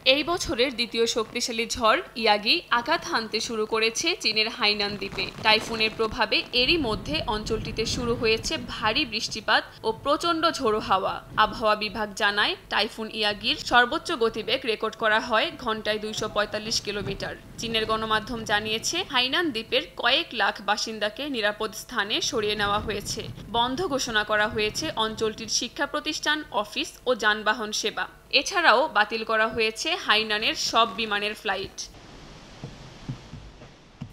এই বছরের দ্বিতীয় শক্তিশালী ঝড় ইয়াগি আঘাত হানতে শুরু করেছে চীনের হাইনান দ্বীপে। টাইফুনের প্রভাবে এরই মধ্যে অঞ্চলটিতে শুরু হয়েছে ভারী বৃষ্টিপাত ও প্রচণ্ড ঝোড়ো হাওয়া। আবহাওয়া বিভাগ জানায়, টাইফুন ইয়াগির সর্বোচ্চ গতিবেগ রেকর্ড করা হয় ঘন্টায় 245 কিলোমিটার। চীনের গণমাধ্যম জানিয়েছে, হাইনান দ্বীপের কয়েক লাখ বাসিন্দাকে নিরাপদ স্থানে সরিয়ে নেওয়া হয়েছে। বন্ধ ঘোষণা করা হয়েছে অঞ্চলটির শিক্ষা প্রতিষ্ঠান, অফিস ও যানবাহন সেবা। এছাড়াও বাতিল করা হয়েছে হাইনানের সব বিমানের ফ্লাইট।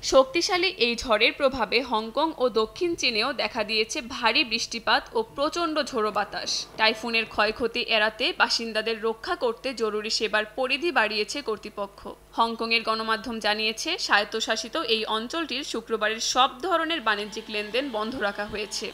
শক্তিশালী এই ঝড়ের প্রভাবে হংকং ও দক্ষিণ চীনেও দেখা দিয়েছে ভারী বৃষ্টিপাত ও প্রচণ্ড ঝোড়ো বাতাস। টাইফুনের ক্ষয়ক্ষতি এড়াতে বাসিন্দাদের রক্ষা করতে জরুরি সেবার পরিধি বাড়িয়েছে কর্তৃপক্ষ। হংকংয়ের গণমাধ্যম জানিয়েছে, স্বায়ত্তশাসিত এই অঞ্চলটির শুক্রবারের সব ধরনের বাণিজ্যিক লেনদেন বন্ধ রাখা হয়েছে।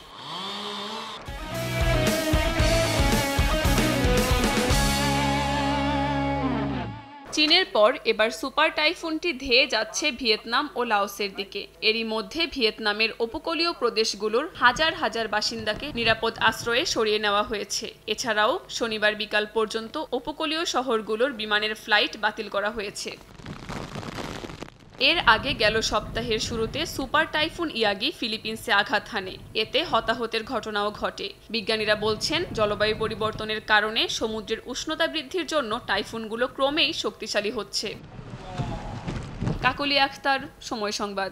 চীনের পর এবার সুপার টাইফুনটি ধেয়ে যাচ্ছে ভিয়েতনাম ও লাওসের দিকে। এরই মধ্যে ভিয়েতনামের উপকূলীয় প্রদেশগুলোর হাজার হাজার বাসিন্দাকে নিরাপদ আশ্রয়ে সরিয়ে নেওয়া হয়েছে। এছাড়াও শনিবার বিকাল পর্যন্ত উপকূলীয় শহরগুলোর বিমানের ফ্লাইট বাতিল করা হয়েছে। এর আগে গেল সপ্তাহের শুরুতে সুপার টাইফুন ইয়াগি ফিলিপিন্সে আঘাত হানে। এতে হতাহতের ঘটনাও ঘটে। বিজ্ঞানীরা বলছেন, জলবায়ু পরিবর্তনের কারণে সমুদ্রের উষ্ণতা বৃদ্ধির জন্য টাইফুনগুলো ক্রমেই শক্তিশালী হচ্ছে। কাকলি আখতার, সময় সংবাদ।